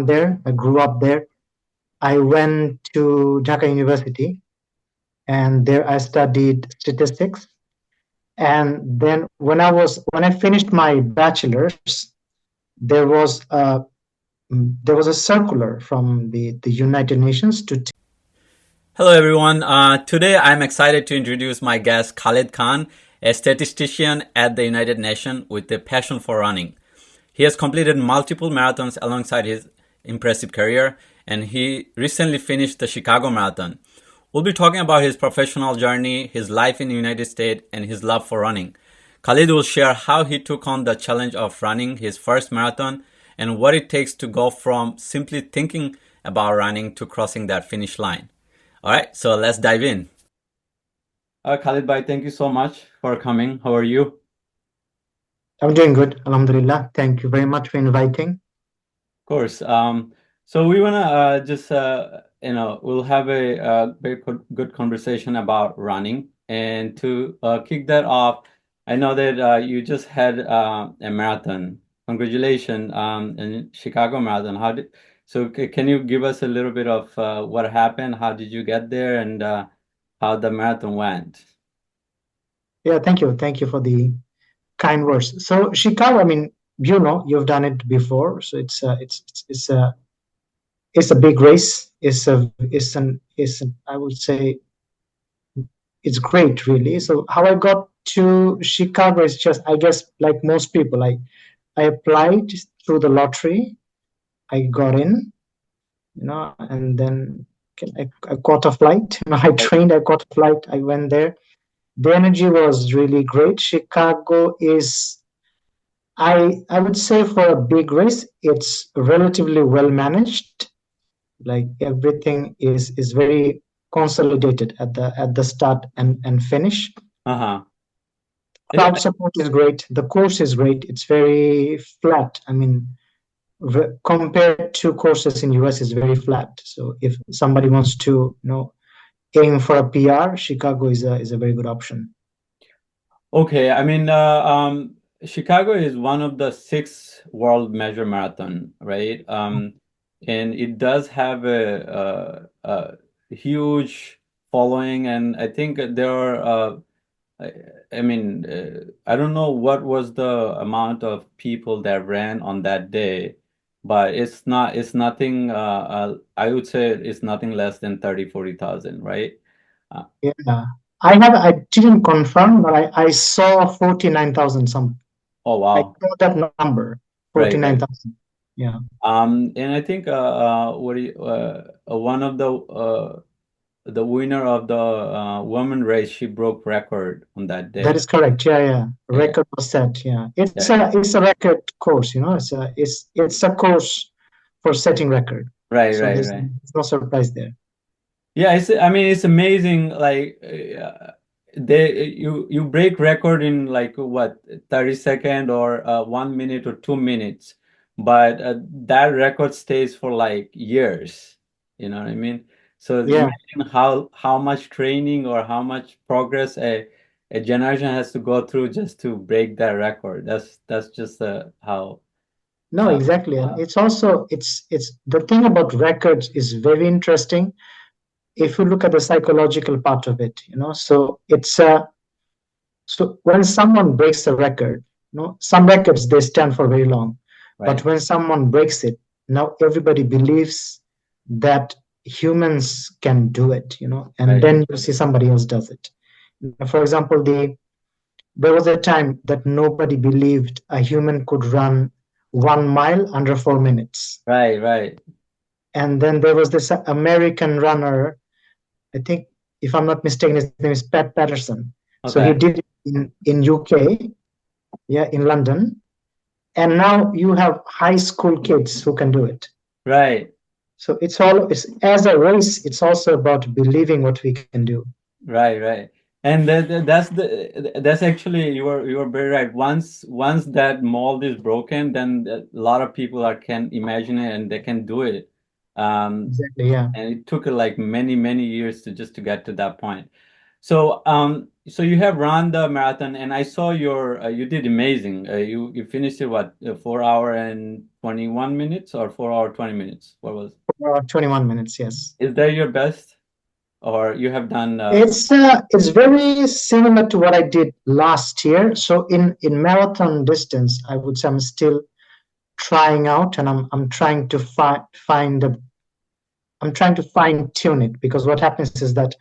there. I grew up there. I went to Dhaka University, and there I studied statistics. And then when I finished my bachelor's, there was a circular from the United Nations to. Hello, everyone. Today, I'm excited to introduce my guest, Khalid Khan, a statistician at the United Nations with a passion for running. He has completed multiple marathons alongside his impressive career, and he recently finished the Chicago Marathon. We'll be talking about his professional journey, his life in the United States, and his love for running. Khalid will share how he took on the challenge of running his first marathon and what it takes to go from simply thinking about running to crossing that finish line. All right, so let's dive in. Khalid bhai, thank you so much for coming. How are you? I'm doing good, Alhamdulillah. Thank you very much for inviting. Of course. So we wanna just we'll have a very good conversation about running. And to kick that off, I know that you just had a marathon. Congratulations in Chicago Marathon. Can you give us a little bit of what happened? How did you get there, and how the marathon went? Yeah, thank you. Thank you for the kind words. So Chicago, I mean, you've done it before, so it's a big race. I would say it's great, really. So how I got to Chicago is just, I guess, like most people, I applied through the lottery. I got in, and then I caught a flight. I trained, I caught a flight, I went there. The energy was really great. Chicago is, I would say, for a big race, it's relatively well managed. Like everything is very consolidated at the start and finish. Crowd support is great. The course is great. It's very flat. I mean, compared to courses in US, is very flat. So if somebody wants to, aim for a PR, Chicago is a very good option. Okay, I mean, Chicago is one of the 6 world major marathon, right? And it does have a huge following, and I think there are. I mean, I don't know what was the amount of people that ran on that day, but it's nothing. I would say it's nothing less than 30,000-40,000, right? Yeah. I didn't confirm, but I saw 49,000 some. Oh I wow. saw that number, 49,000. Yeah. And I think one of the winner of the women race, she broke record on that day. That is correct. Yeah. Record was set. Yeah. It's a record course, it's a course for setting record. Right. There's no surprise there. Yeah, I mean, it's amazing. Like you break record in like what, 30 seconds or 1 minute or 2 minutes, but that record stays for like years. You know what I mean? So Yeah. imagine how much training or how much progress a generation has to go through just to break that record. That's just how. No, exactly. And it's also it's the thing about records is very interesting. If you look at the psychological part of it, so it's so when someone breaks a record, some records they stand for very long, but when someone breaks it, now everybody believes that humans can do it, and then you see somebody else does it. For example, there was a time that nobody believed a human could run 1 mile under 4 minutes. Right. And then there was this American runner, I think, if I'm not mistaken, his name is Pat Patterson. Okay. So he did it in UK, in London. And now you have high school kids who can do it. Right. So it's as a race, it's also about believing what we can do. Right. And that's actually you are very right. Once that mold is broken, then a lot of people can imagine it and they can do it. Exactly, yeah. And it took like many years to get to that point. So you have run the marathon, and I saw you did amazing. You finished it what 4 hour and 21 minutes or 4 hour 20 minutes? What was? 21 minutes, yes. Is that your best, or you have done? It's very similar to what I did last year. So in marathon distance, I would say I'm still trying out, and I'm trying to find the I'm trying to fine tune it, because what happens is that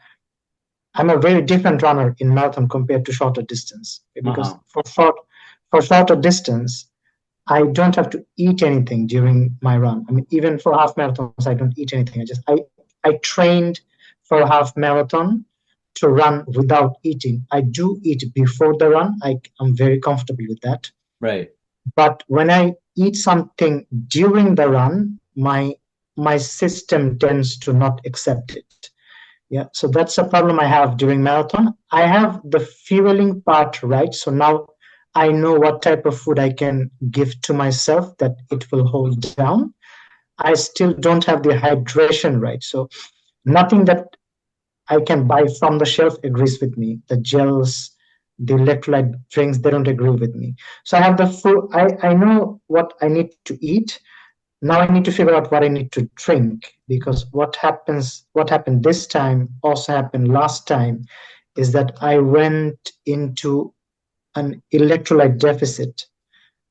I'm a very different runner in marathon compared to shorter distance. Because Uh-huh. for shorter distance, I don't have to eat anything during my run. I mean, even for half marathons, I don't eat anything. I trained for a half marathon to run without eating. I do eat before the run. I'm very comfortable with that. Right. But when I eat something during the run, my system tends to not accept it. Yeah, so that's a problem I have during marathon. I have the fueling part right. So now I know what type of food I can give to myself that it will hold down. I still don't have the hydration right. So nothing that I can buy from the shelf agrees with me. The gels, the electrolyte drinks, they don't agree with me. So I have the full, I know what I need to eat. Now I need to figure out what I need to drink, because what happened this time also happened last time, is that I went into an electrolyte deficit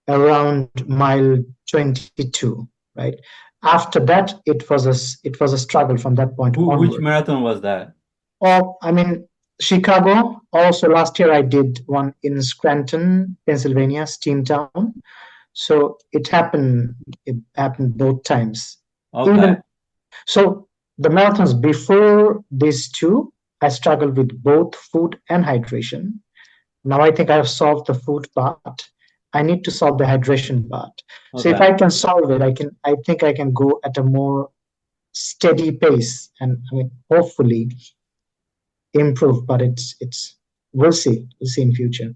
around mile 22, right? After that, it was a struggle from that point Which onward. marathon was that? Or I mean, Chicago. Also, last year I did one in Scranton, Pennsylvania, Steamtown. So it happened both times. Okay. Even so, the marathons before these two, I struggled with both food and hydration. Now I think I have solved the food part. I need to solve the hydration part. So if Okay. I can solve it, I think I can go at a more steady pace, and I mean hopefully improve. But it's we'll see in future.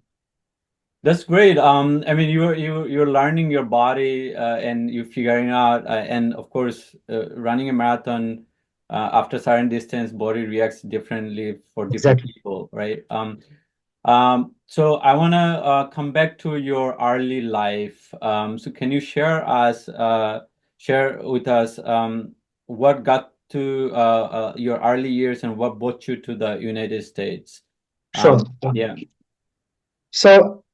That's great. I mean, you're learning your body, and you're figuring out, and of course, running a marathon after certain distance, body reacts differently for different Exactly. people, right? So I wanna come back to your early life. So can you share with us what got to your early years and what brought you to the United States? Sure. Yeah. So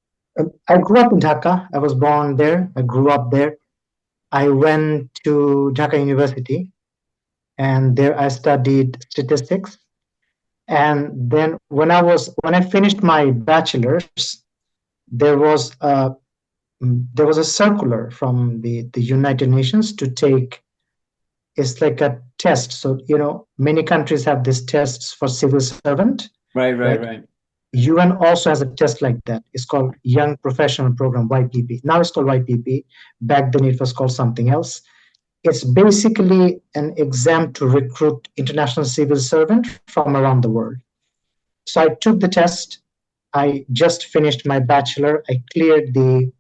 I grew up in Dhaka. I was born there. I grew up there. I went to Dhaka University, and there I studied statistics. And then when I finished my bachelor's, there was a there was a circular from the United Nations to take. It's like a test. So many countries have these tests for civil servant, Right, right, right? right. UN also has a test like that. It's called Young Professional Program, YPP. Now it's called YPP. Back then it was called something else. It's basically an exam to recruit international civil servants from around the world. So I took the test. I just finished my bachelor. I cleared the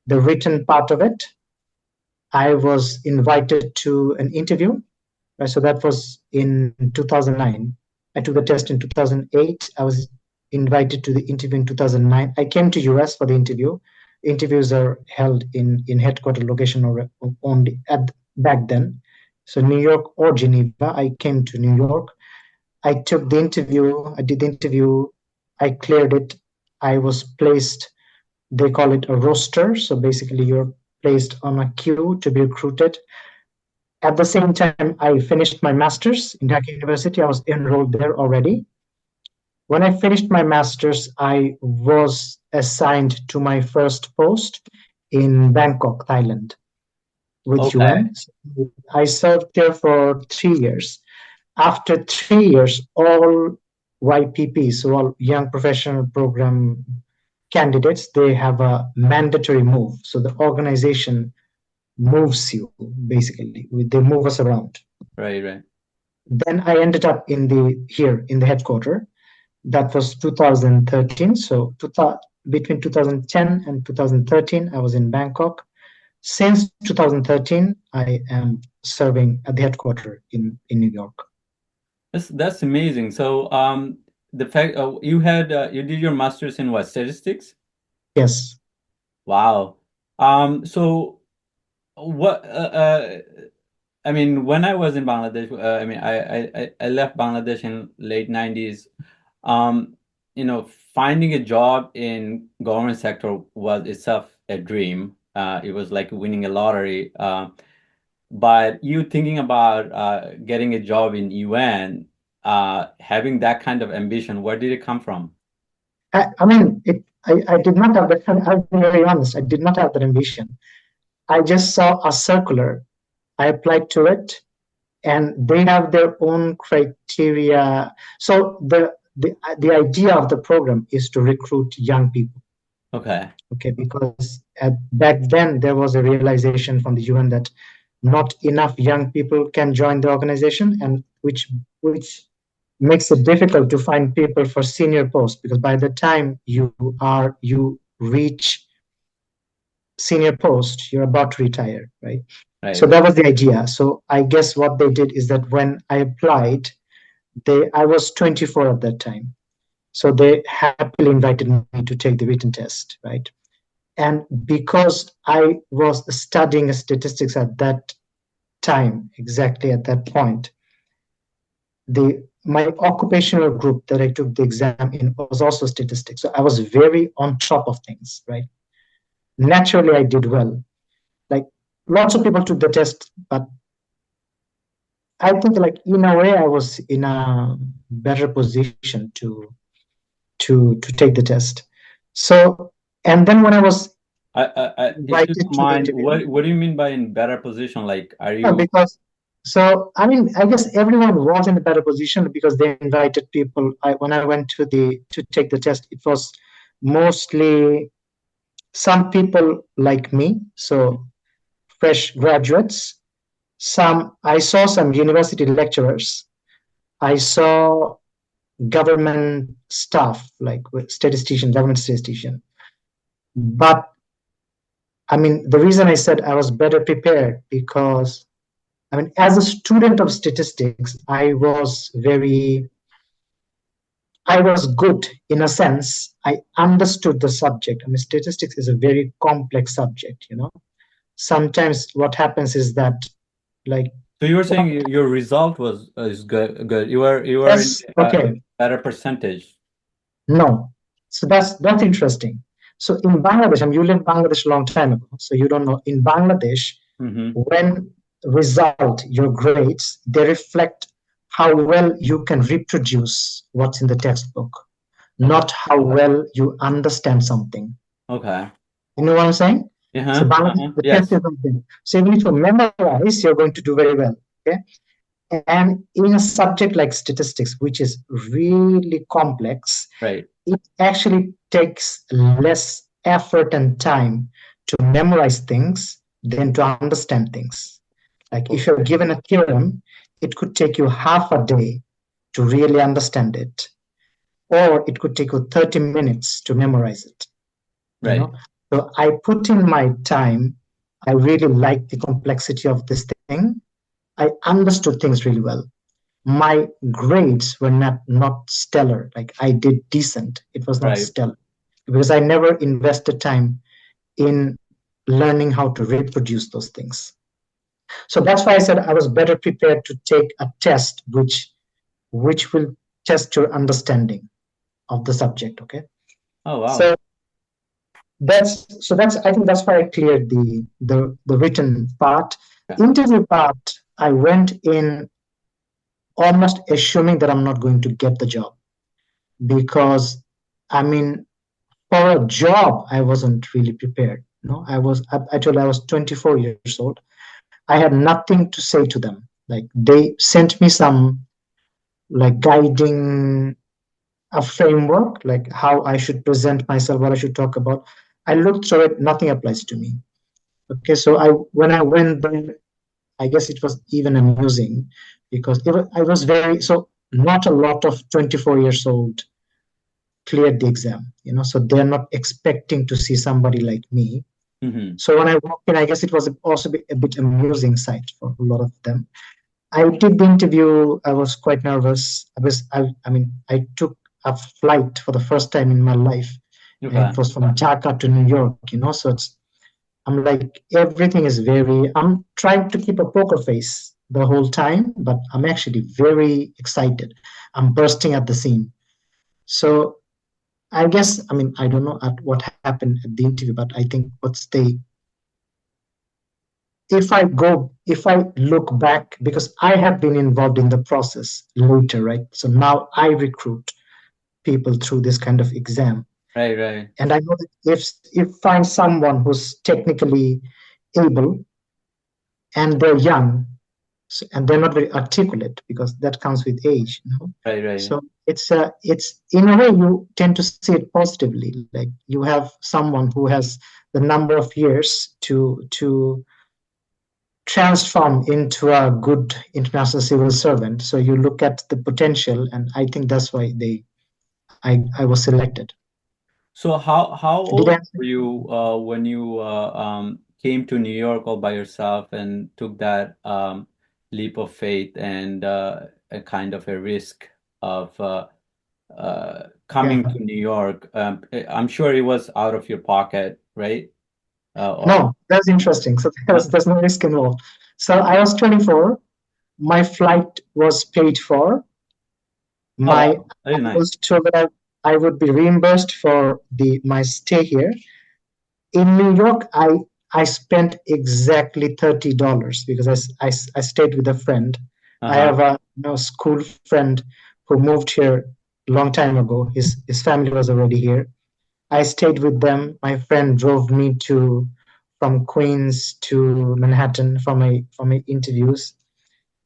written part of it. I was invited to an interview. Right? So that was in 2009. I took the test in 2008. I was invited to the interview in 2009. I came to US for the interview. Interviews are held in headquarter location or only at back then. So New York or Geneva. I came to New York. I took the interview. I did the interview. I cleared it. I was placed. They call it a roster. So basically, you're placed on a queue to be recruited. At the same time, I finished my master's in Dhaka University. I was enrolled there already. When I finished my master's, I was assigned to my first post in Bangkok, Thailand, with Okay. UN. So I served there for 3 years. After 3 years, all YPPs, so all Young Professional Program candidates, they have a mandatory move. So the organization moves you, basically. They move us around. Right, right. Then I ended up in the headquarter. That was 2013. So between 2010 and 2013, I was in Bangkok. Since 2013, I am serving at the headquarter in New York. That's amazing. So, the fact you did your master's in what, statistics? Yes. Wow. So what I mean, when I was in Bangladesh, I mean, I left Bangladesh in late 90s. Um, you know, finding a job in government sector was itself a dream. It was like winning a lottery. But you thinking about getting a job in UN, having that kind of ambition, where did it come from? I mean, I did not have that. I'll be very honest. I did not have that ambition. I just saw a circular. I applied to it, and they have their own criteria. So the idea of the program is to recruit young people. Okay, Okay, because back then there was a realization from the UN that not enough young people can join the organization, and which makes it difficult to find people for senior posts, because by the time you reach senior post, you're about to retire, right? So right. that was the idea. So I guess what they did is that when I applied, I was 24 at that time. So they happily invited me to take the written test, right? And because I was studying statistics at that time, exactly at that point, the my occupational group that I took the exam in was also statistics. So I was very on top of things, right? Naturally, I did well. Like lots of people took the test, but I think like in a way I was in a better position to take the test. So and then when I was If you invited don't to the mind, interview, what do you mean by in better position? Like, are no, you? because so I mean I guess everyone was in a better position because they invited people. When I went to take the test, it was mostly some people like me, so fresh graduates. Some I saw some university lecturers. I saw government staff like statistician, government statistician. But I mean, the reason I said I was better prepared because I mean, as a student of statistics, I was good in a sense. I understood the subject. I mean, statistics is a very complex subject, you know. Sometimes what happens is that, like, So you were saying what, your result was is good. Good. You were in yes, okay, better percentage. no. So that's interesting. So in Bangladesh, I mean, you lived in Bangladesh a long time ago, so you don't know. In Bangladesh, Mm-hmm. when your grades, they reflect how well you can reproduce what's in the textbook, Okay. not how well you understand something. Okay. You know what I'm saying? So Uh-huh. Bangladesh, Uh-huh. the test Yes. is something. So even if you memorize, you're going to do very well. Okay. And in a subject like statistics, which is really complex, Right. it actually takes less effort and time to memorize things than to understand things. Like if you're Okay. given a theorem, it could take you half a day to really understand it, or it could take you 30 minutes to memorize it, you Right. know. So I put in my time. I really liked the complexity of this thing. I understood things really well. My grades were not stellar. Like I did decent. It was not Right. stellar because I never invested time in learning how to reproduce those things. So that's why I said I was better prepared to take a test which will test your understanding of the subject. Okay. Oh wow. So that's I think that's why I cleared the written part. Yeah. The interview part, I went in almost assuming that I'm not going to get the job because I mean for a job I wasn't really prepared. No, I told I was 24 years old. I had nothing to say to them. Like they sent me some like guiding a framework, like how I should present myself, what I should talk about. I looked through it, nothing applies to me. Okay, so when I went there, I guess it was even amusing because I was very so not a lot of 24 years old cleared the exam, you know, so they're not expecting to see somebody like me. Mm-hmm. So when I walked in, I guess it was also a bit amusing sight for a lot of them. I did the interview. I was quite nervous. I mean, I took a flight for the first time in my life, and Okay. it was from Dhaka to New York. So I'm like, everything is I'm trying to keep a poker face the whole time, but I'm actually very excited. I'm bursting at the seam. So I guess, I mean, I don't know what happened at the interview, but I think if I look back, because I have been involved in the process later, right? So now I recruit people through this kind of exam. Right, right. And I know that if find someone who's technically able and they're young, and they're not very articulate, because that comes with age. Right, right. So it's in a way you tend to see it positively. Like, you have someone who has the number of years to transform into a good international civil servant. So you look at the potential, and I think that's why I was selected. So how Did old I? were you when you came to New York all by yourself and took that leap of faith and a kind of a risk of coming Yeah. to New York? I'm sure it was out of your pocket, right? Or No, that's interesting. So no? there's no risk involved. So I was 24. My flight was paid for. Oh My wow, I very nice. was told that I would be reimbursed for the my stay here. In New York, I spent exactly $30, because I stayed with a friend. I Uh-huh. have a school friend who moved here a long time ago. His family was already here. I stayed with them. My friend drove me to from Queens to Manhattan for my interviews.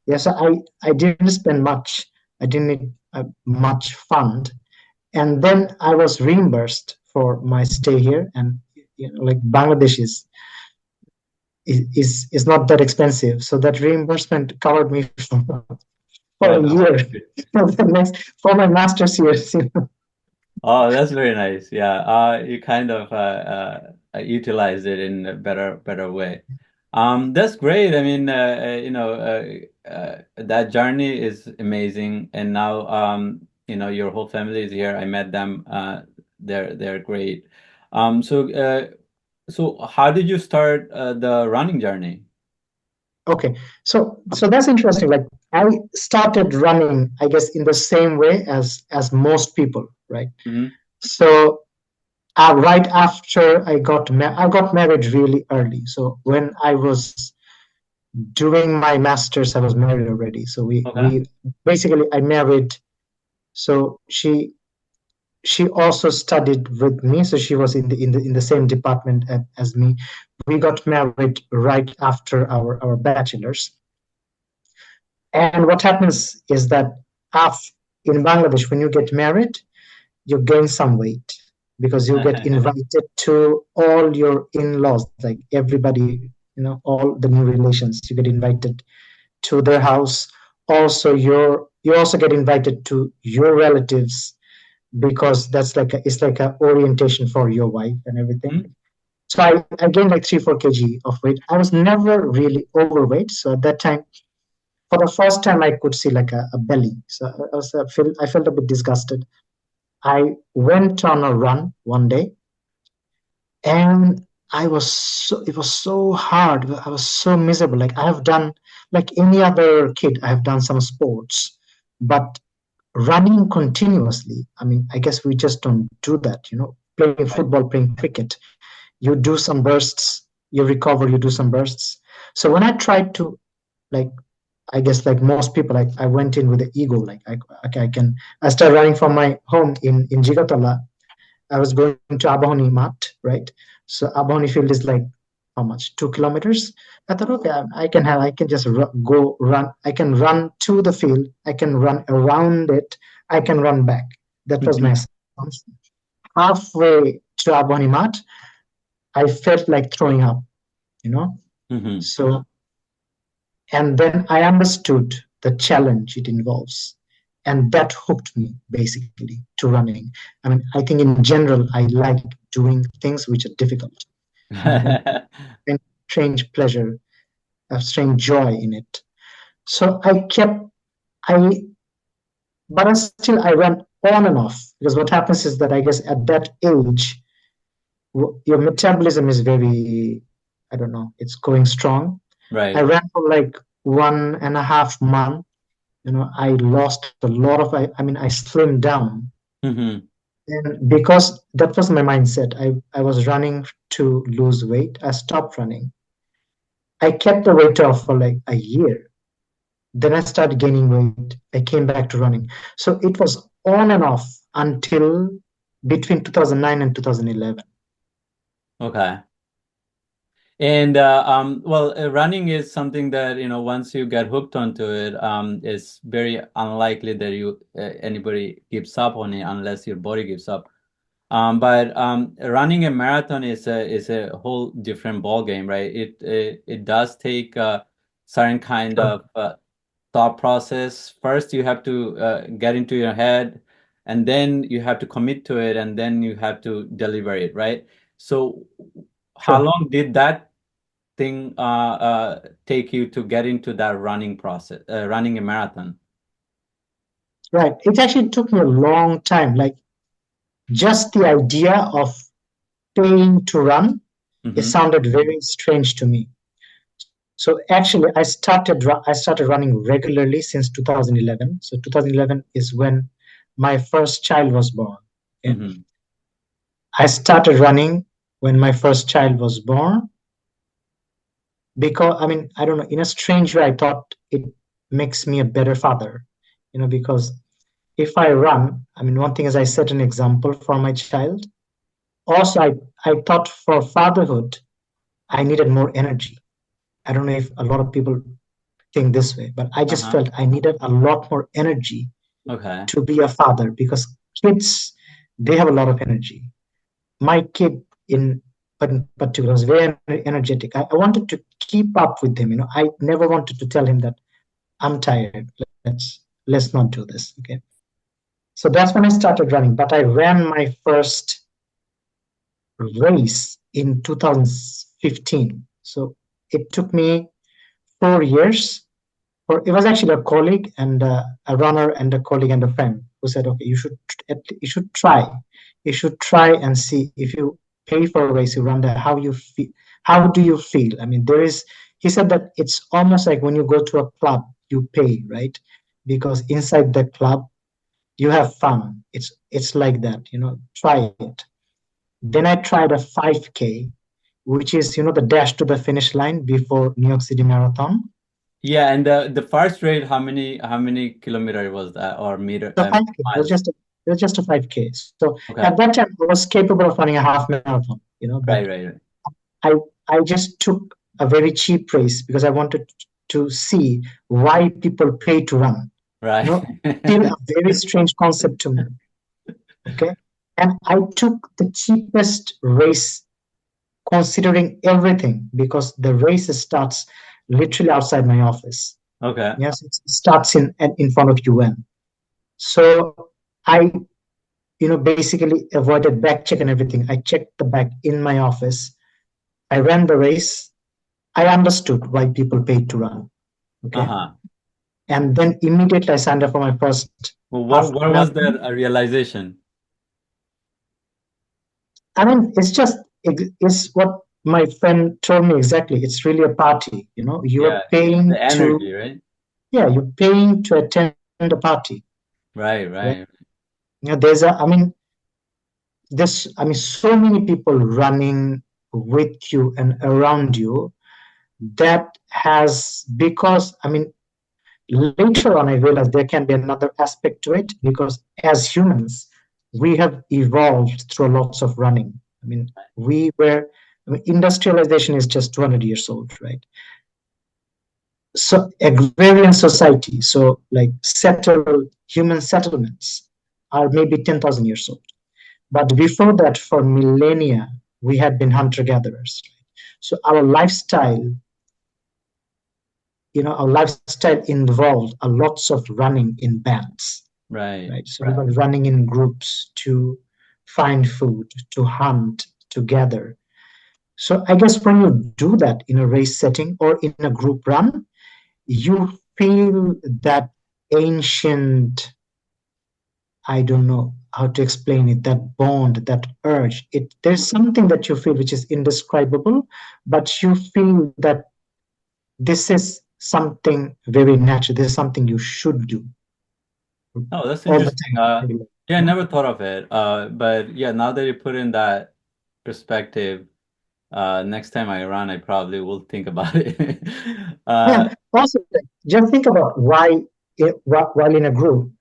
Yes, I didn't spend much. I didn't need much fund, and then I was reimbursed for my stay here. And like, Bangladesh is not that expensive, so that reimbursement covered me for Oh, a that's year good. for my master's years. Oh, that's very nice. Yeah, you kind of utilize it in a better way. That's great. I mean, that journey is amazing, and now, your whole family is here. I met them. They're great. So how did you start the running journey? Okay, so that's interesting. Like, I started running, I guess, in the same way as most people, right? Hmm. So right after I got married really early. So when I was doing my masters, I was married already. So Okay. we basically, I married. So she also studied with me. So she was in the same department as me. We got married right after our bachelors. And what happens is that af in Bangladesh, when you get married, you gain some weight, because you get invited to all your in-laws, like everybody, all the new relations. You get invited to their house. Also, you also get invited to your relatives, because it's like a orientation for your wife and everything. Mhm. So I gained like 3 4 kg of weight. I was never really overweight. So at that time, for the first time, I could see like a belly. So I felt a bit disgusted. I went on a run one day, and it was so hard. I was so miserable. Like, I have done, like any other kid, I have done some sports, but running continuously, I mean, I guess we just don't do that. Playing Right. football, playing cricket, you do some bursts, you recover, you do some bursts. So when I tried to, like, I guess like most people, like, I went in with the ego, like, okay, I started running from my home in Jigatala. I was going to Abahoni Mat, right? So Abahoni field is like, how much? 2 kilometers. I thought, okay, I can just go run. I can run to the field. I can run around it. I can run back. That was my Mhm. assumption. Halfway to Abahoni Mat, I felt like throwing up, you know. Mhm. So, and then I understood the challenge it involves. And that hooked me basically to running. I mean, I think in general, I like doing things which are difficult. I find strange pleasure, a strange joy in it. So I kept, I, but I still, I ran on and off, because what happens is that I guess at that age, your metabolism is very, I don't know, it's going strong. I Right. ran for like 1.5 months. I lost a lot of, I mean, I slimmed down. Mm-hmm. And because that was my mindset, I was running to lose weight. I stopped running. I kept the weight off for like a year. Then I started gaining weight. I came back to running. So it was on and off until between 2009 and 2011. Okay. And well, running is something that, once you get hooked onto it, it's very unlikely that anybody gives up on it unless your body gives up. But running a marathon is a whole different ball game, right? It does take a certain kind Sure, of thought process. First, you have to get into your head, and then you have to commit to it, and then you have to deliver it, right? So, how sure. long did that thing take you to get into that running process, running a marathon? Right. It actually took me a long time. Like just the idea of paying to run, it Mm-hmm. sounded very strange to me. So actually, I started running regularly since 2011. So 2011 is when my first child was born. Okay? Mm-hmm. I started running when my first child was born because, I mean, I don't know, in a strange way, I thought it makes me a better father, because if I run, I mean, one thing is I set an example for my child. Also, I thought for fatherhood, I needed more energy. I don't know if a lot of people think this way, but I just Uh-huh. felt I needed a lot more energy Okay. to be a father because kids, they have a lot of energy. My kid in particular was very energetic. I wanted to keep up with him. I never wanted to tell him that I'm tired. Let's not do this. Okay. So that's when I started running. But I ran my first race in 2015. So it took me 4 years. It was actually a colleague and a runner and a colleague and a friend who said, "Okay, you should try, and see if you pay for a race, you run that. How you feel? How do you feel? I mean, there is." He said that it's almost like when you go to a club, you pay, right? Because inside the club, you have fun. It's like that. Try it. Then I tried a 5K, which is the dash to the finish line before New York City Marathon. Yeah, and the first rate, how many kilometer was that, or meter, The 5K. miles? It was just a 5K. So Okay. at that time, I was capable of running a half marathon. Right, But right, right. I I just took a very cheap race because I wanted to see why people pay to run. You Right. know, Still a very strange concept to me. Okay, and I took the cheapest race considering everything because the race starts literally outside my office. Okay. Yes, it starts in front of UN. So I basically avoided back check and everything. I checked the back in my office. I ran the race. I understood why people paid to run. Okay. Uh-huh. And then immediately I signed up for my first Well, half what was marathon. that realization? I mean, it's what my friend told me exactly. It's really a party. You are Yeah, the paying to, energy, right? yeah, you're paying to attend a party, Right, right? right. I mean, so many people running with you and around you that has, because, I mean, later on, I realized there can be another aspect to it because as humans, we have evolved through lots of running. I mean, industrialization is just 200 years old, right? So, agrarian society, so like human settlements are maybe 10,000 years old. But before that, for millennia, we had been hunter gatherers. So, our lifestyle involved a lots of running in bands, Right. right? So we were running in groups to find food, to hunt, to gather. So I guess when you do that in a race setting or in a group run, you feel that ancient I don't know how to explain it, that bond, that urge. There's something that you feel which is indescribable, but you feel that this is something very natural. This is something you should do Oh, that's all the interesting. time. Yeah, I Hmm? never thought of it. But yeah, now that you put in that perspective, next time I run, I probably will think about it. Yeah. Also, just think about why, while in a group,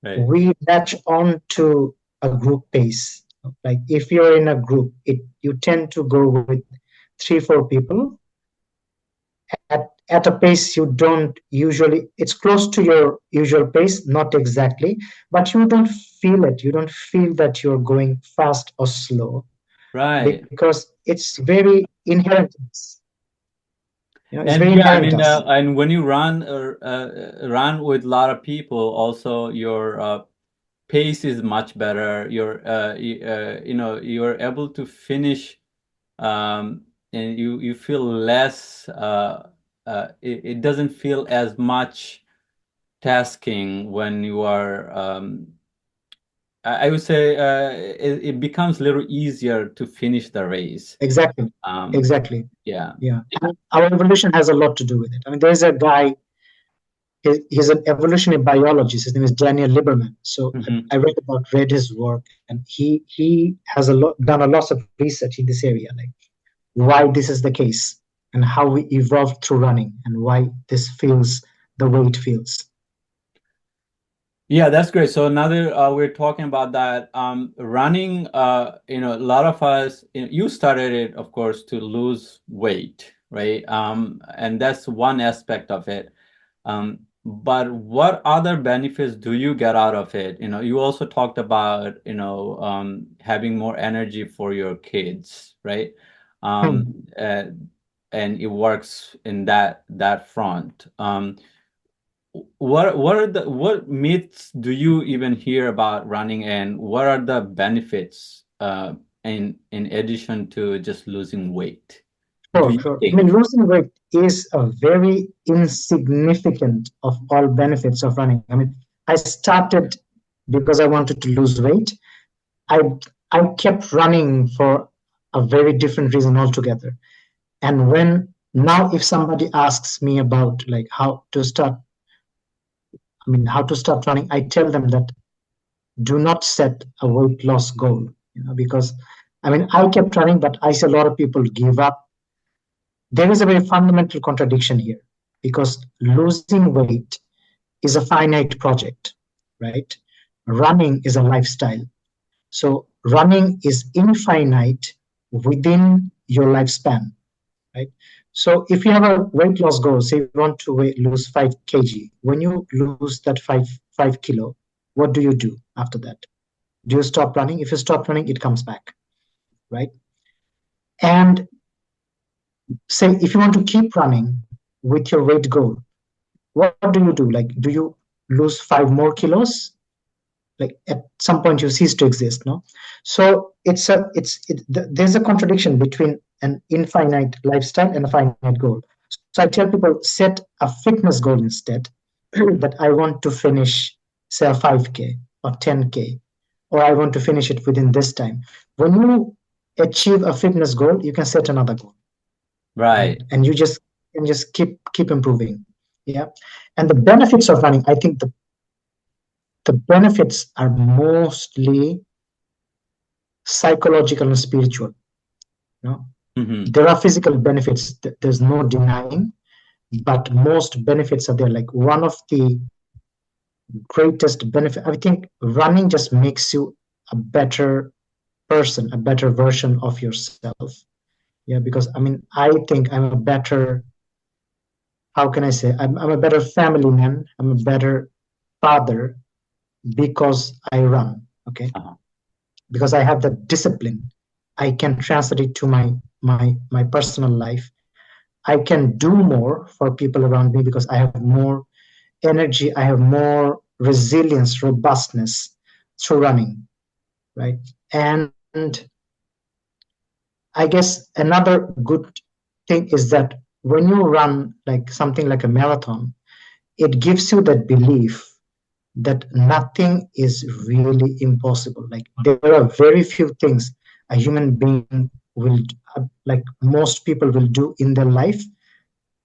Right. we latch on to a group pace. Like if you're in a group, you tend to go with 3, 4 people at a pace you don't usually. It's close to your usual pace, not exactly, but you don't feel it. You don't feel that you're going fast or slow Right. because it's very inherent in us. It's And very yeah, I inherent mean, us. and when you run with a lot of people, also your pace is much better. You're able to finish, and you feel less. It doesn't feel as much tasking when you are. I would say it becomes a little easier to finish the race. Exactly. Um, Exactly. yeah. Yeah. Our evolution has a lot to do with it. I mean, there's a guy, he's an evolutionary biologist. His name is Daniel Lieberman. So Hmm. read his work, and he has done a lot of research in this area, like why this is the case and how we evolved through running and why this feels the way it feels. Yeah, that's great. So now that we're talking about that, running, a lot of us, you started it, of course, to lose weight, right? And that's one aspect of it. But what other benefits do you get out of it? You also talked about, having more energy for your kids, right? Hmm. Um, uh, and it works in that front. What myths do you even hear about running, and what are the benefits in addition to just losing weight, do Sure, you sure. I mean, think? losing weight is a very insignificant of all benefits of running. I mean, I started because I wanted to lose weight. I I kept running for a very different reason altogether. And when now, if somebody asks me about like how to start, I mean, how to start running, I tell them that do not set a weight loss goal. Because I mean, I kept running, but I see a lot of people give up. There is a very fundamental contradiction here because losing weight is a finite project, right? Running is a lifestyle. So running is infinite within your lifespan, right? So if you have a weight loss goal, say you want to lose 5 kg, when you lose that five kilo, what do you do after that? Do you stop running? If you stop running, it comes back, right? And say if you want to keep running with your weight goal, what do you do? Like, do you lose 5 more kilos? Like at some point you cease to exist, no? So there's a contradiction between an infinite lifestyle and a finite goal. So I tell people set a fitness goal instead that I want to finish, say, a 5K or 10K, or I want to finish it within this time. When you achieve a fitness goal, you can set another goal, right? Right. And you just keep improving. Yeah. And the benefits of running, I think the benefits are mostly psychological and spiritual. You know? Hmm. There are physical benefits, there's no denying, but most benefits are there. Like one of the greatest benefit, I think running just makes you a better person, a better version of yourself. Yeah, because I mean, I think I'm a better, how can I say, I'm a better family man, I'm a better father because I run. Okay, Uh-huh. because I have the discipline. I can translate it to my personal life. I can do more for people around me because I have more energy, I have more resilience, robustness through running, right? And I guess another good thing is that when you run like something like a marathon, it gives you that belief. that nothing is really impossible. Like there are very few things a human being will, like most people will do in their life,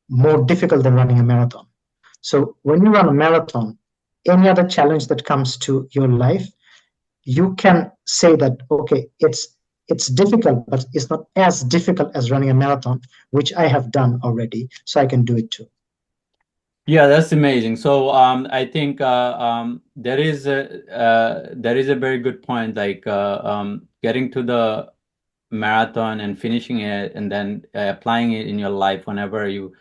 more difficult than running a marathon. So when you run a marathon, any other challenge that comes to your life, you can say that okay, it's difficult, but it's not as difficult as running a marathon, which I have done already, so I can do it too. Yeah, that's amazing. So I think there is a very good point, like getting to the marathon and finishing it, and then applying it in your life whenever you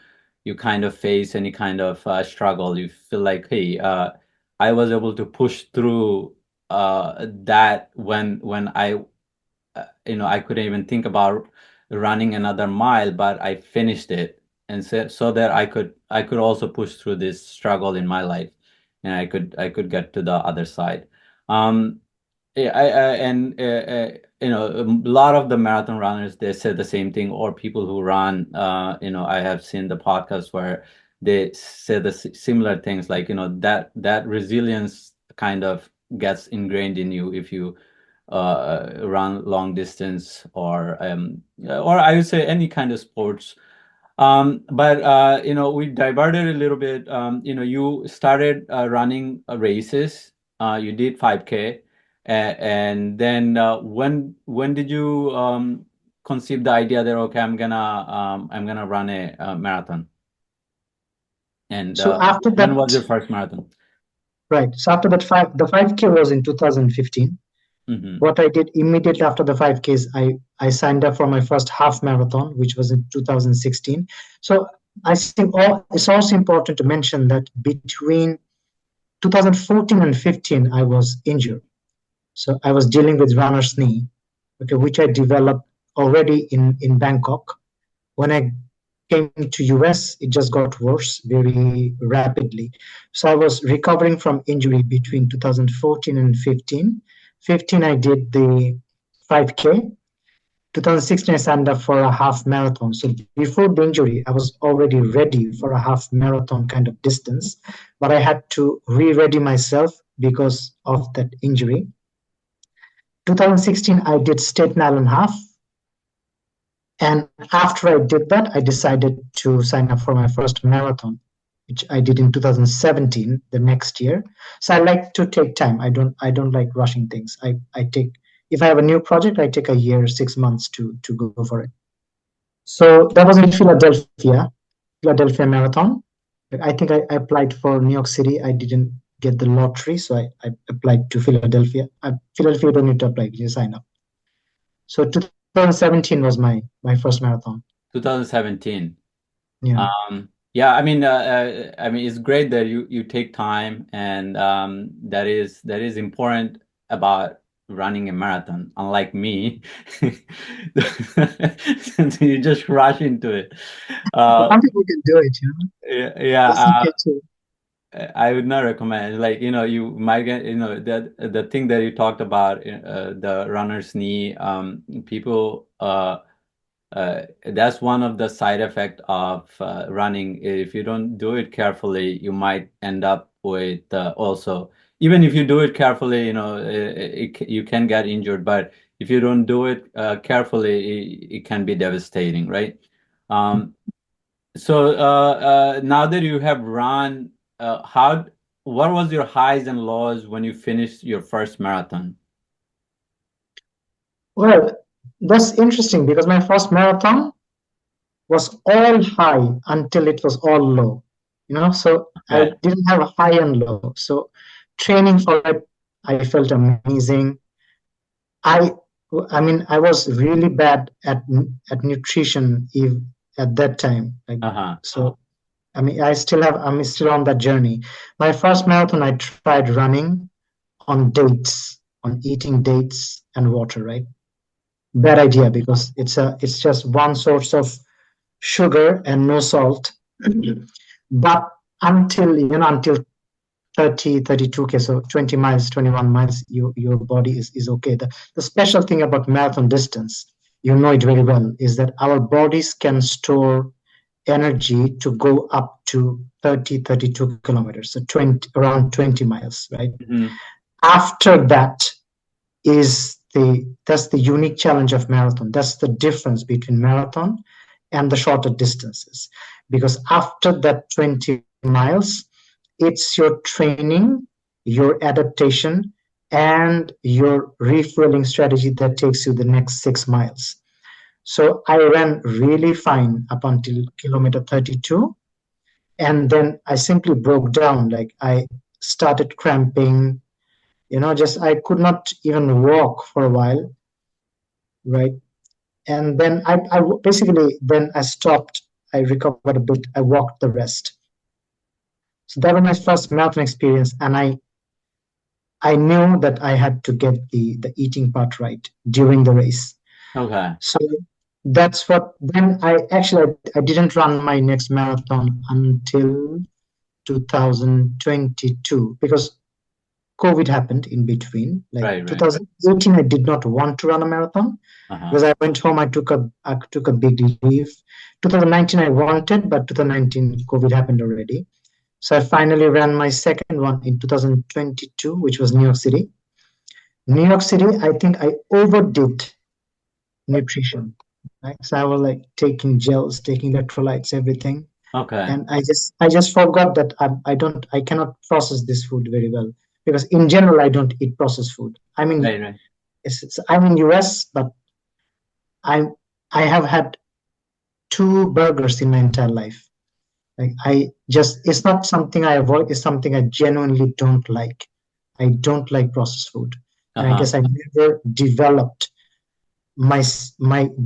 kind of face any kind of struggle. You feel like, hey, I was able to push through that when I couldn't even think about running another mile, but I finished it, and so that I could also push through this struggle in my life, and I could get to the other side. Um, yeah, and a lot of the marathon runners, they say the same thing, or people who run. I have seen the podcast where they say the similar things, like that resilience kind of gets ingrained in you if you run long distance, or I would say any kind of sports. But we diverted a little bit. You started running races. You did 5K, and then when did you conceive the idea that okay, I'm gonna run a marathon? And So after when that, was your first marathon? right, so after that, the 5K was in 2015. Mm-hmm. What I did immediately after the 5Ks, I signed up for my first half marathon, which was in 2016. So I think it's also important to mention that between 2014 and 15, I was injured. So I was dealing with runner's knee, okay, which I developed already in Bangkok. When I came to US, it just got worse very rapidly. So I was recovering from injury between 2014 and 15. 15, I did the 5K. 2016, I signed up for a half marathon. So before the injury, I was already ready for a half marathon kind of distance, but I had to re-ready myself because of that injury. 2016, I did Staten Island half. And after I did that, I decided to sign up for my first marathon, which I did in 2017, the next year. So I like to take time. I don't like rushing things. I take, if I have a new project, I take a year, 6 months to go for it. So that was in Philadelphia Marathon. I think I applied for New York City. I didn't get the lottery, so I applied to Philadelphia. Philadelphia, you don't need to apply, you just sign up. So 2017 was my first marathon. 2017. Yeah. Yeah, I mean, it's great that you take time, and that is important about running a marathon. Unlike me, you just rush into it. Uh, Some people can do it, yeah, yeah, It's okay too. I would not recommend. Like, you might get, that the thing that you talked about, the runner's knee. People. That's one of the side effect of running. If you don't do it carefully, you might end up with also, even if you do it carefully, you can get injured. But if you don't do it carefully, it can be devastating, right? Um, so now that you have run, what was your highs and lows when you finished your first marathon? Well, that's interesting because my first marathon was all high until it was all low. So I Okay. didn't have a high and low. So training for it, I felt amazing. I I mean I was really bad at nutrition at that time. Like Uh-huh. so I mean I'm still on that journey. My first marathon I tried running on dates, on eating dates and water, right? Bad idea because it's just one source of sugar and no salt. But until 30, 32K, so 20 miles, 21 miles, your body is okay. The special thing about marathon distance, you know it very well, is that our bodies can store energy to go up to 30, 32 kilometers, so around 20 miles, right? Mm-hmm. After that that's the unique challenge of marathon. That's the difference between marathon and the shorter distances. Because after that 20 miles, it's your training, your adaptation, and your refueling strategy that takes you the next 6 miles. So I ran really fine up until kilometer 32. And then I simply broke down. Like I started cramping, just I could not even walk for a while, right? And then basically, then I stopped. I recovered a bit. I walked the rest. So that was my first marathon experience. And I knew that I had to get the eating part right during the race. Okay. So that's what, then I didn't run my next marathon until 2022 because COVID happened in between. Like Right. 2018, I did not want to run a marathon because I went home. I took a big leave. 2019, I wanted, but 2019 COVID happened already. So I finally ran my second one in 2022, which was New York City. New York City, I think I overdid nutrition. Right? So I was like taking gels, taking electrolytes, everything. Okay. And I just forgot that I cannot process this food very well because in general I don't eat processed food. I mean, Right. I'm in US, but I I have had 2 burgers in my entire life. Like it's not something I avoid. It's something I genuinely don't like. I don't like processed food, and I guess I never developed my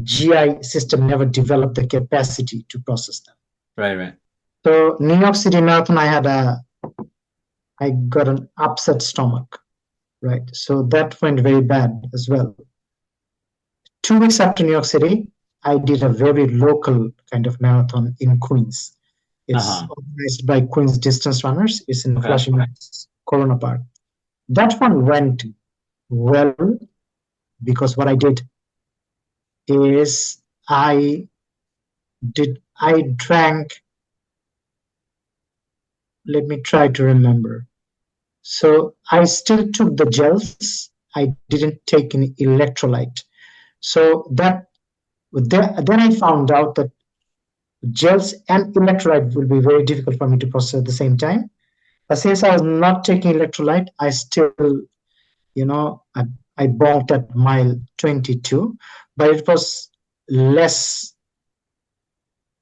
GI system never developed the capacity to process them. Right. So New York City Marathon, I got an upset stomach, right? So that went very bad as well. 2 weeks after New York City, I did a very local kind of marathon in Queens. It's organized by Queens Distance Runners. It's in Flushing Meadows, Corona Park. That one went well because what I did is I drank, let me try to remember. So I still took the gels. I didn't take any electrolyte. So then I found out that gels and electrolyte will be very difficult for me to process at the same time. But since I was not taking electrolyte, I still, I bonked at mile 22, but it was less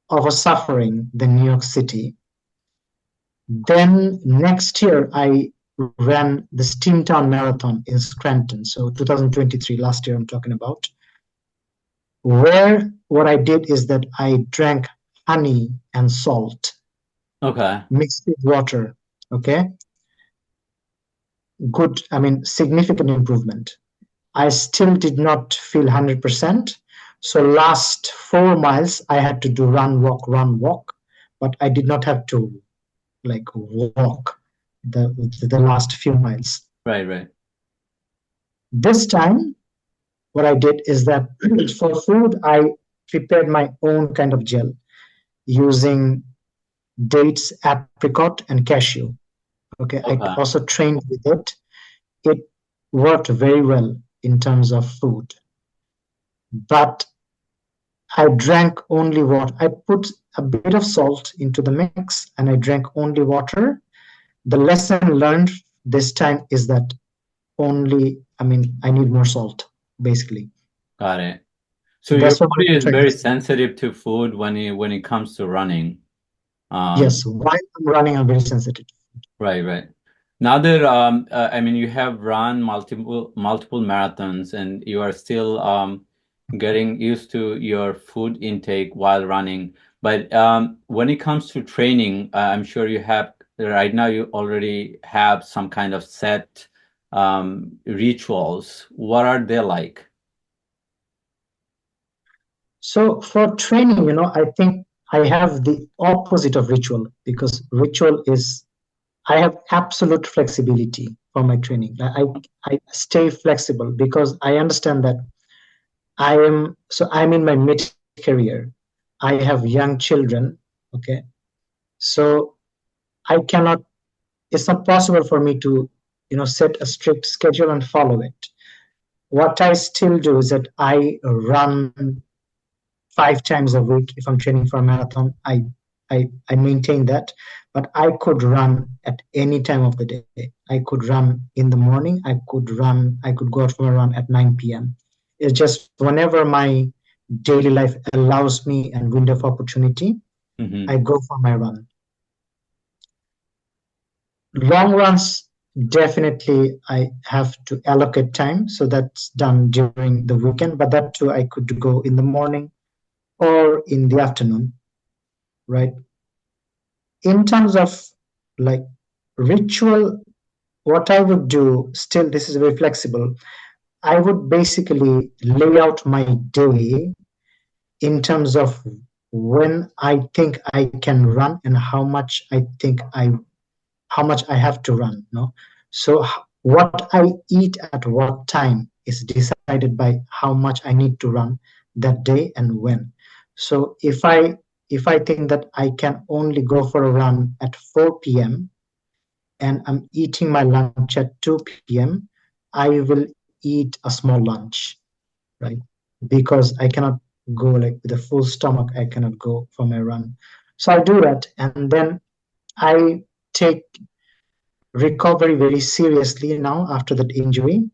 of a suffering than New York City. Then next year, I ran the Steamtown Marathon in Scranton. So 2023, last year I'm talking about, where what I did is that I drank honey and salt mixed with water. Okay. Good. I mean, significant improvement. I still did not feel 100%. So last 4 miles, I had to do run, walk, but I did not have to like walk the last few miles. Right. This time, what I did is that for food, I prepared my own kind of gel using dates, apricot, and cashew. Okay. I also trained with it. It worked very well in terms of food. But I drank only water. I put a bit of salt into the mix and I drank only water. The lesson learned this time is that I need more salt, basically. Got it. So your body is very sensitive to food when it comes to running. Yes, while I'm running, I'm very sensitive. Right. Now that you have run multiple marathons and you are still getting used to your food intake while running. But when it comes to training, I'm sure you have right now you already have some kind of set rituals. What are they like? So for training, I think I have the opposite of ritual because ritual is I have absolute flexibility for my training. I stay flexible because I understand that I'm in my mid career. I have young children. Okay. So I cannot, it's not possible for me to, set a strict schedule and follow it. What I still do is that I run 5 times a week. If I'm training for a marathon, I maintain that. But I could run at any time of the day. I could run in the morning. I could go out for a run at 9 p.m. It's just whenever my daily life allows me and window of opportunity, Hmm. I go for my run. Long runs, definitely I have to allocate time. So that's done during the weekend, but that too I could go in the morning or in the afternoon, right? In terms of like ritual, what I would do, still this is very flexible. I would basically lay out my day in terms of when I think I can run and how much I have to run. No, so what I eat at what time is decided by how much I need to run that day and when. So if I think that I can only go for a run at 4 p.m. and I'm eating my lunch at 2 p.m., I will eat a small lunch, right? Because I cannot go like with a full stomach, I cannot go for my run. So I do that, and then I take recovery very seriously now after that injury.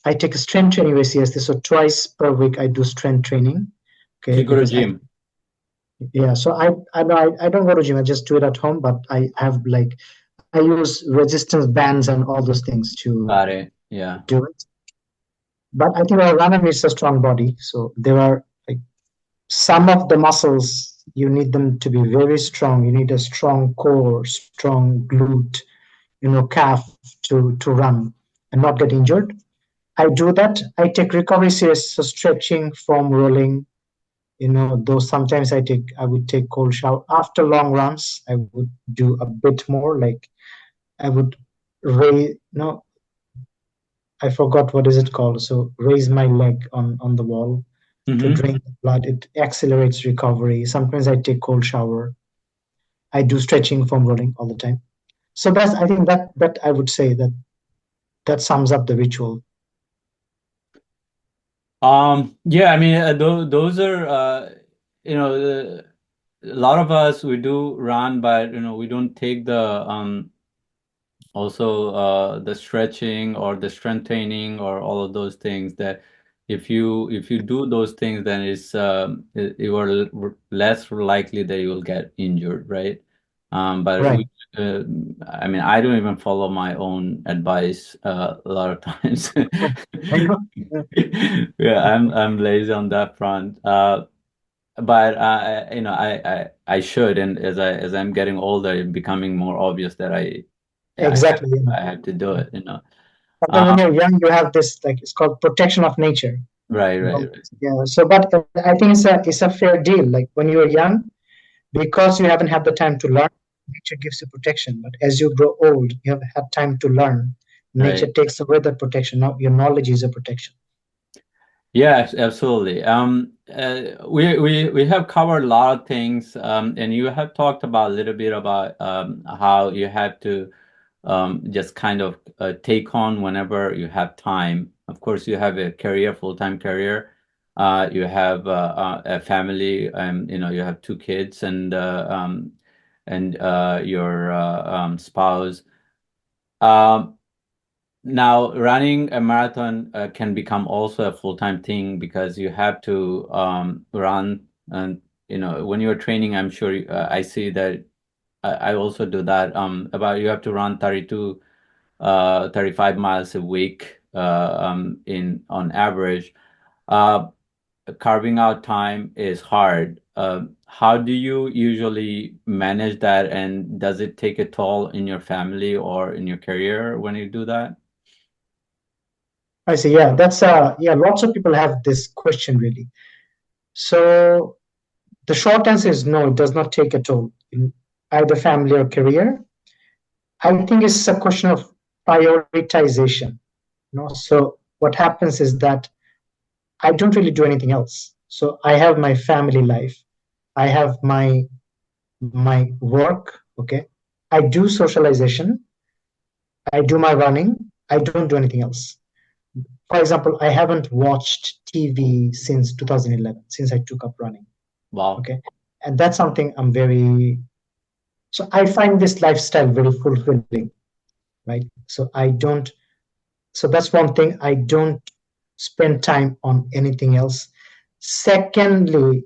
I take strength training very seriously. So twice per week I do strength training. Okay, You go to because gym. yeah, so I don't go to gym. I just do it at home. But I have like I use resistance bands and all those things to Got it. Yeah. do it. But I think a runner needs a strong body. So there are like some of the muscles you need them to be very strong. You need a strong core, strong glute, calf to run and not get injured. I do that. I take recovery serious, so stretching, foam rolling. Though sometimes I would take cold shower after long runs. I would do a bit more. Like I would raise. No, I forgot what is it called. So raise my leg on the wall to Hmm. drain the blood. It accelerates recovery. Sometimes I take cold shower. I do stretching, foam rolling all the time. So that's I think that I would say that sums up the ritual. Yeah, I mean, those are, you know, a lot of us, we do run, but, we don't take also the stretching or the strength training or all of those things that if you do those things, then you are less likely that you will get injured, right? But Right. I mean, I don't even follow my own advice a lot of times. I know. Yeah, I'm lazy on that front. But I should, and as I'm getting older, it's becoming more obvious that I have Exactly. I have to do it. But then Uh, when you're young, you have this like it's called protection of nature. right, You right, know? right. Yeah. So, but I think it's a fair deal. Like when you're young, because you haven't had the time to learn, nature gives you protection. But as you grow old, you have had time to learn. Nature Right. takes away that protection. Now your knowledge is a protection. Yeah, absolutely. We have covered a lot of things, and you have talked about a little bit about how you have to just kind of take on whenever you have time. Of course, you have a career, full-time career. You have a family, you have two kids and your spouse. Um, Now, running a marathon can become also a full-time thing because you have to run, and when you're training, I'm sure I see that I also do that. About you have to run 32, 35 miles a week in on average. Uh, Carving out time is hard. How do you usually manage that, and does it take a toll in your family or in your career when you do that? I see. Yeah, that's yeah. Lots of people have this question really. So the short answer is no. It does not take a toll in either family or career. I think it's a question of prioritization. So what happens is that I don't really do anything else. So I have my family life. I have my my work, okay? I do socialization, I do my running, I don't do anything else. For example, I haven't watched TV since 2011, since I took up running, Wow. okay? And that's something I'm very, so I find this lifestyle very fulfilling, right? So I don't, so that's one thing, I don't spend time on anything else. Secondly,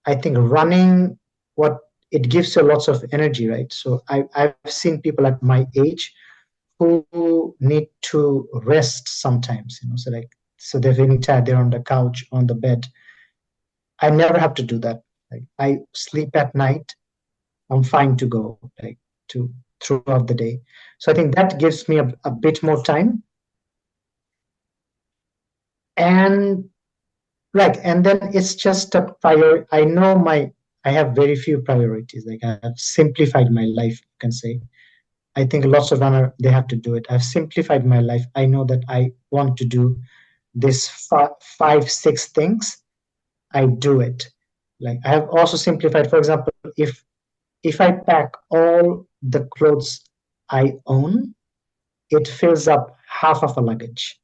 I think running, what it gives you lots of energy, right? So I've seen people at my age who need to rest sometimes, so like, so they're feeling tired, they're on the couch, on the bed. I never have to do that. Like, I sleep at night, I'm fine to go, like, to throughout the day. So I think that gives me a bit more time. And like, and then it's just a prior, I know my, I have very few priorities. Like, I have simplified my life, you can say. I think lots of runner, they have to do it. I've simplified my life. I know that I want to do this five, six things. I do it. Like, I have also simplified, for example, if I pack all the clothes I own, it fills up half of a luggage.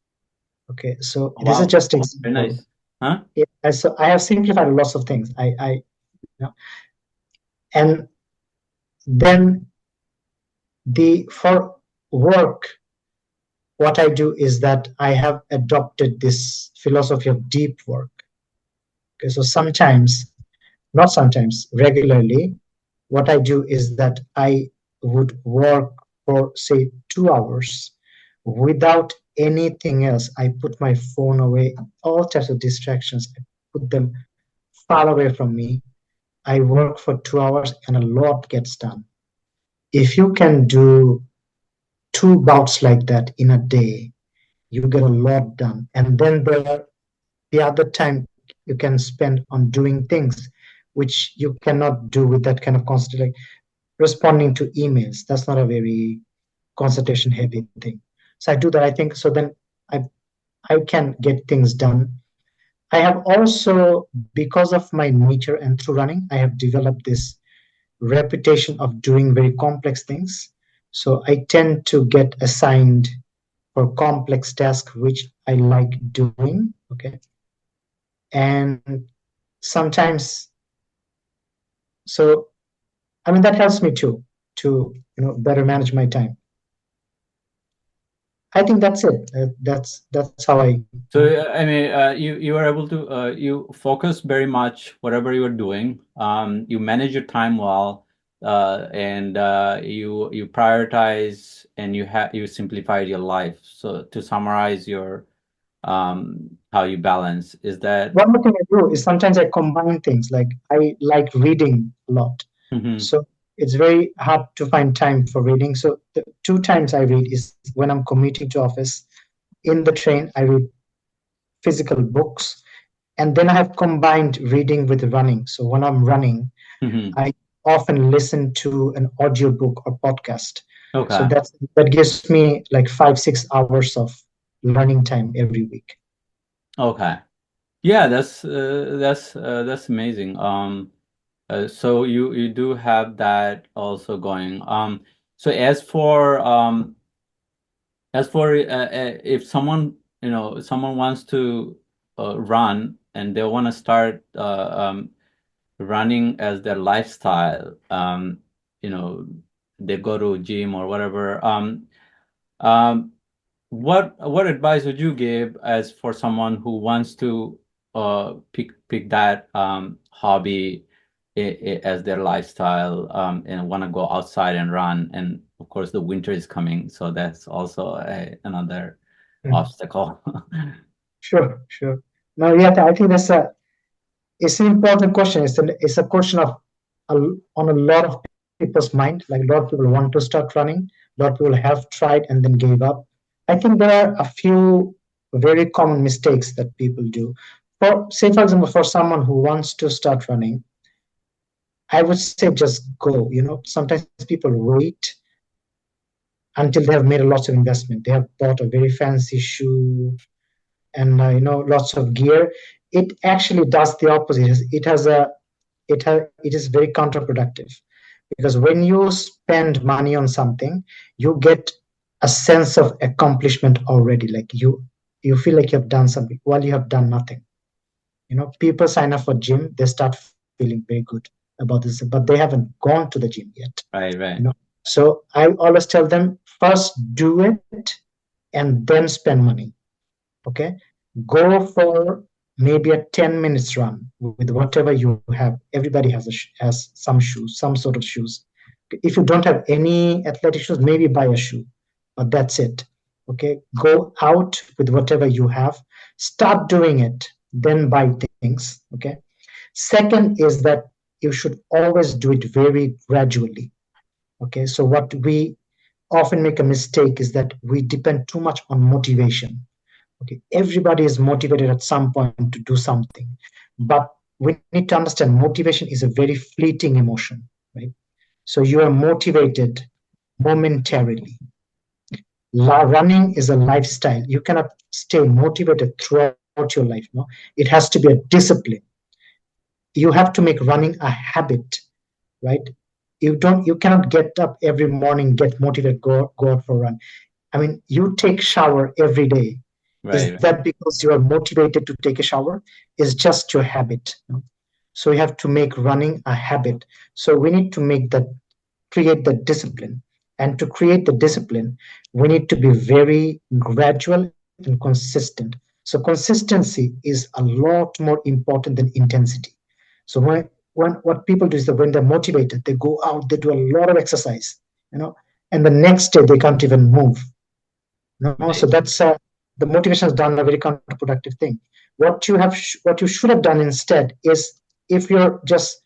Okay, so this is Wow. just Very example. nice. Huh? So I have simplified lots of things. You know, and then the for work, what I do is that I have adopted this philosophy of deep work. Okay, so sometimes, not sometimes, regularly, what I do is that I would work for, say, 2 hours without anything else. I put my phone away, all types of distractions, I put them far away from me. I work for 2 hours and a lot gets done. If you can do two bouts like that in a day, you get a lot done. And then the other time you can spend on doing things which you cannot do with that kind of constant, like responding to emails. That's not a very concentration heavy thing. So I do that. I think so. Then I I can get things done. I have also, because of my nature and through running, I have developed this reputation of doing very complex things. So I tend to get assigned for complex tasks which I like doing. Okay. And sometimes, so I mean, that helps me too, to better manage my time. I think that's it. That's how I, So I mean, you are able to you focus very much whatever you are doing. You manage your time well, and you prioritize and you simplified your life. So to summarize your how you balance is that. one more thing I do is sometimes I combine things. Like, I like reading a lot. Mhm. So it's very hard to find time for reading. So the two times I read is when I'm commuting to office. In the train, I read physical books. And then I have combined reading with running. So when I'm running, Mhm. I often listen to an audiobook or podcast. So Okay. that gives me like 5, 6 hours of learning time every week. Okay. Yeah, that's amazing. So you do have that also going. So as for if someone someone wants to run and they want to start running as their lifestyle, you know, they go to a gym or whatever. Um, what advice would you give as for someone who wants to pick that hobby as their lifestyle, and want to go outside and run? And of course, the winter is coming, so that's also another Mhm. obstacle. Sure, sure. No, yeah, I think it's an important question. It's a question of on a lot of people's mind. Like, a lot of people want to start running. A lot of people have tried and then gave up. I think there are a few very common mistakes that people do. For, say, for example, for someone who wants to start running, I would say just go. Sometimes people wait until they have made a lot of investment. They have bought a very fancy shoe and lots of gear. It actually does the opposite. It is very counterproductive. because when you spend money on something, you get a sense of accomplishment already. Like you feel like you have done something while you have done nothing. People sign up for gym, they start feeling very good about this, but they haven't gone to the gym yet. Right, you right, know so I always tell them, first do it and then spend money. Okay, go for maybe a 10 minutes run with whatever you have. Everybody has some shoes, some sort of shoes. If you don't have any athletic shoes, maybe buy a shoe, but that's it. Okay, go out with whatever you have, start doing it, then buy things. Okay, second is that you should always do it very gradually. Okay, so what we often make a mistake is that we depend too much on motivation. Okay, everybody is motivated at some point to do something, but we need to understand motivation is a very fleeting emotion, right? So you are motivated momentarily. Running is a lifestyle. You cannot stay motivated throughout your life. No, it has to be a discipline. You have to make running a habit, right? You cannot get up every morning, get motivated, go out for a run. I mean, you take shower every day. Is right, that because you are motivated to take a shower? Is just your habit. So we have to make running a habit. So we need to create the discipline. And to create the discipline, we need to be very gradual and consistent. So consistency is a lot more important than intensity. So when what people do is that when they're motivated, they go out, they do a lot of exercise, and the next day they can't even move. No, so right. that's the motivation has done a very counterproductive thing. What you should have done instead is, if you're just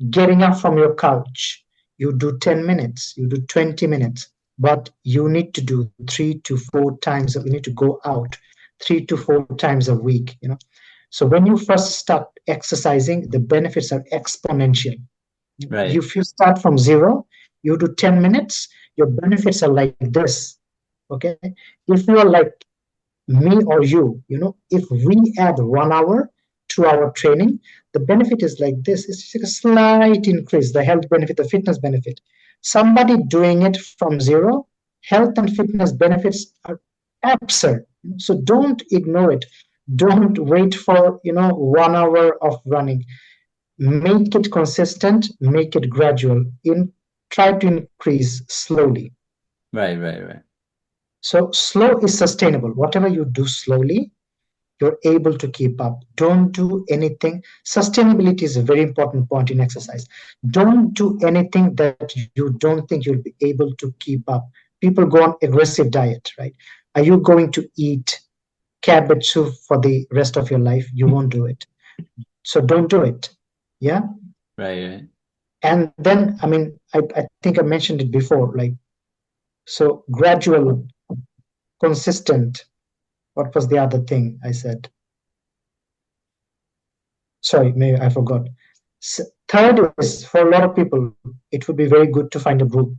getting up from your couch, you do 10 minutes, you do 20 minutes, but you need to do 3 to 4 times. You need to go out 3 to 4 times a week. So when you first start exercising, the benefits are exponential. Right. If you start from zero, you do 10 minutes, your benefits are like this. Okay, if you are like me or if we add 1 hour to our training, the benefit is like this. It's just a slight increase, the health benefit, the fitness benefit. Somebody doing it from zero, health and fitness benefits are absurd. So don't ignore it. Don't wait for 1 hour of running. Make it consistent, make it gradual. Try to increase slowly. Right, right, right. So slow is sustainable. Whatever you do slowly, you're able to keep up. Don't do anything. Sustainability is a very important point in exercise. Don't do anything that you don't think you'll be able to keep up. People go on aggressive diet, right? Are you going to eat cabbage soup for the rest of your life? You won't do it. So don't do it. Yeah. Right, right. And then, I mean, I think I mentioned it before, like, so gradual, consistent. What was the other thing I said? Sorry, maybe I forgot. Third is, for a lot of people, it would be very good to find a group,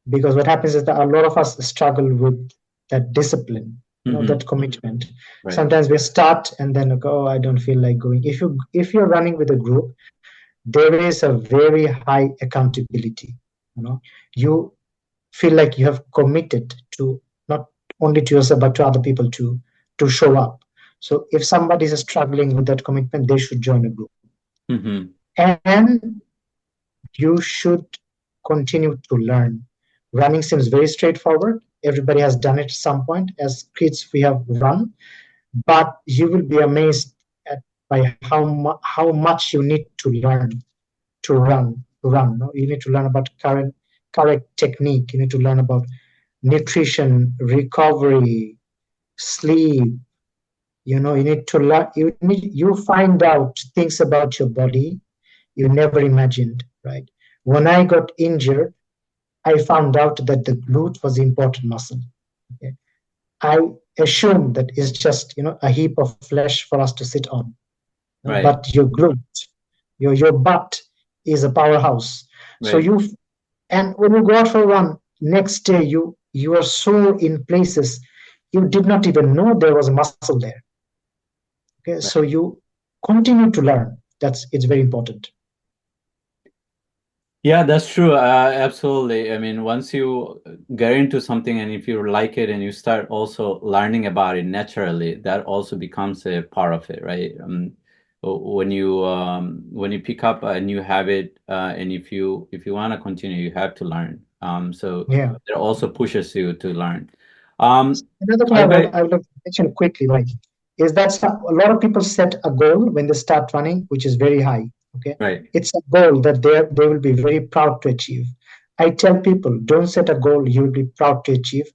because what happens is that a lot of us struggle with that discipline, Mm-hmm. that commitment. Right. Sometimes we start and then go, oh, I don't feel like going. If you're running with a group, there is a very high accountability. You feel like you have committed to, not only to yourself but to other people, to show up. So if somebody is struggling with that commitment, they should join a group. Mm-hmm. And you should continue to learn. Running seems very straightforward. Everybody has done it at some point. As kids, we have run, but you will be amazed by how much you need to learn to run. No? You need to learn about correct technique. You need to learn about nutrition, recovery, sleep. You need to learn. You find out things about your body you never imagined. Right? When I got injured, I found out that the glute was the important muscle. Okay? I assumed that it's just a heap of flesh for us to sit on. Right. But your glute, your butt is a powerhouse. So Right. and when you go out for a run, next day you are sore in places you did not even know there was a muscle there. Okay, so you continue to learn. It's very important. Yeah, that's true. Absolutely. I mean, once you get into something and if you like it and you start also learning about it naturally, that also becomes a part of it, right? When you pick up a new habit, and if you want to continue, you have to learn. So Yeah. it also pushes you to learn. Um, Another thing Khalid, I would like to mention quickly, like, is that a lot of people set a goal when they start running, which is very high. Okay, right. it's a goal that they will be very proud to achieve. I tell people, don't set a goal you will be proud to achieve.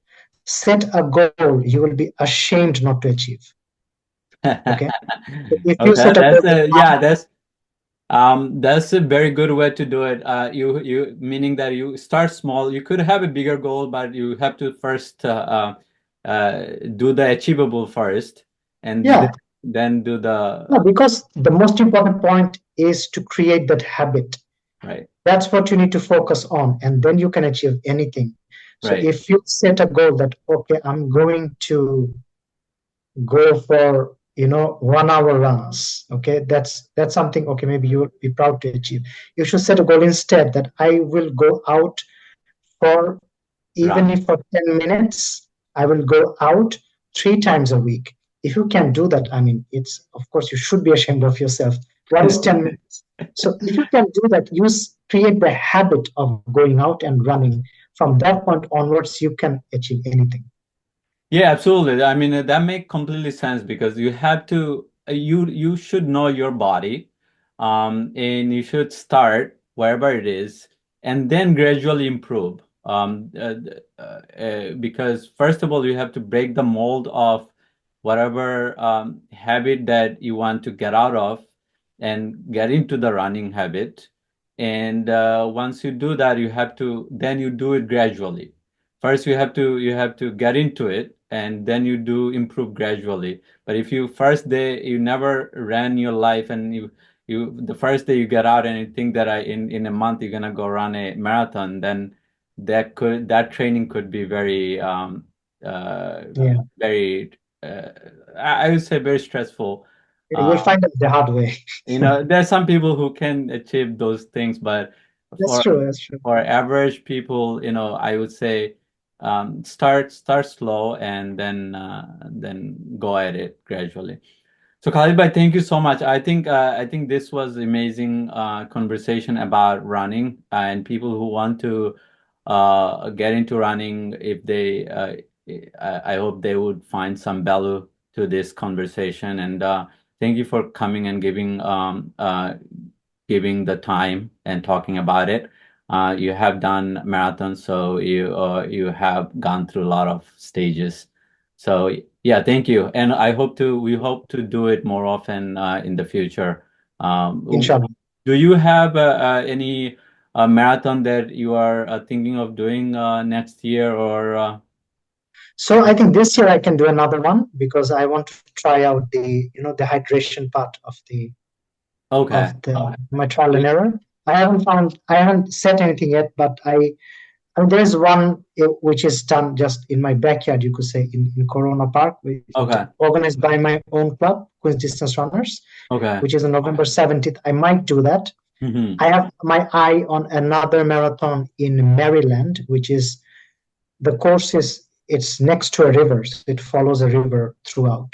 Set a goal you will be ashamed not to achieve. Okay, so if you Okay, set a goal, that's a very good way to do it. You meaning that you start small. You could have a bigger goal, but you have to first do the achievable first, and yeah, then do yeah, the because the most important point is to create that habit. right, That's what you need to focus on, and then you can achieve anything. So right. if you set a goal that, okay, I'm going to go for 1 hour runs, okay, that's something, okay, maybe you'll be proud to achieve. You should set a goal instead that I will go out for, even Run. if for 10 minutes, I will go out 3 times a week. If you can do that, I mean, it's, of course, you should be ashamed of yourself. What is 10 minutes? So if you can do that, create the habit of going out and running. From that point onwards, you can achieve anything. Yeah, absolutely. I mean, that make completely sense because you have to you should know your body, and you should start wherever it is, and then gradually improve. Because first of all, you have to break the mold of whatever habit that you want to get out of, and get into the running habit. And once you do that, you do it gradually. First you have to get into it, and then you do improve gradually. But if you first day you never ran your life, and you the first day you get out and you think that in a month you're gonna go run a marathon, then that training could be uh Yeah, very uh, I would say very stressful. you'll find out the hard way. There's some people who can achieve those things, but That's for true. That's true. for average people, I would say start slow, and then go at it gradually. So Khalid bhai, thank you so much. I think this was amazing conversation about running, and people who want to get into running, if they I hope they would find some value to this conversation. And thank you for coming and giving the time and talking about it. You have done marathons, so you have gone through a lot of stages. So yeah, thank you. And we hope to do it more often in the future. Inshallah. Do you have any marathon that you are thinking of doing next year or So I think this year I can do another one because I want to try out the hydration part okay. of my trial and error. I haven't set anything yet, but I mean, there's one which is done just in my backyard, you could say, in Corona Park, which Okay. organized by my own club, Queen's Distance Runners, Okay. which is on November 17th. I might do that. Hmm. I have my eye on another marathon in Maryland, which is, the course is, it's next to a river, so it follows a river throughout,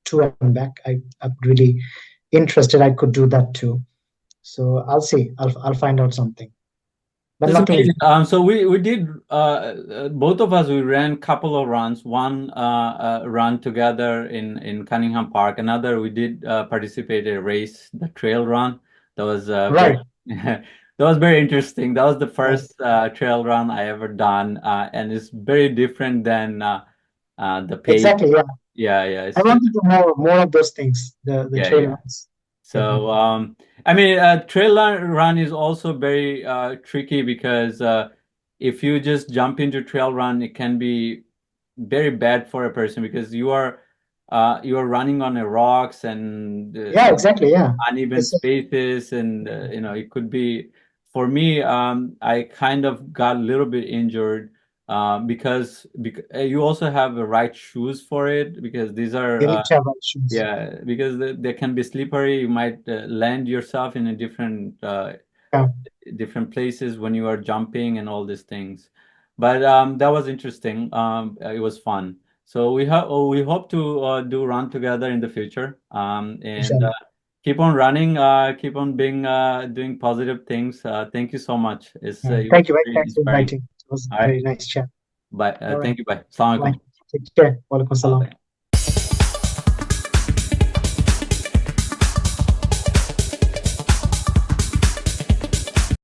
to and back. I'm really interested. I could do that too. So I'll see. I'll find out something, but That's nothing. amazing. So we did both of us we ran couple of runs. One run together in Cunningham Park. Another we did participate in a race, the trail run. That was very Right. that was very interesting. That was the Right. first trail run I ever done, and it's very different than the pace. Exactly. Yeah. Yeah, yeah, I it's want to do more of those things. The yeah, trail yeah. runs. So, Definitely. I mean, run is also very tricky because if you just jump into trail run, it can be very bad for a person because you are running on a rocks and Yeah. Exactly. Yeah. uneven It's spaces, and it could be for me. I kind of got a little bit injured because you also have the right shoes for it because these are You need to have options. yeah, because they can be slippery. You might land yourself in a different Yeah. different places when you are jumping and all these things. But that was interesting. It was fun. So we hope to do run together in the future. And Inshallah. keep on running. Keep on being doing positive things. Thank you so much. It was Thank you, mate. very Thanks for inspiring. inviting. It was All a right. very nice chat. Bye. All right. Thank you. Bye. Assalamu Bye. alaikum. Take care. Walaikum salam.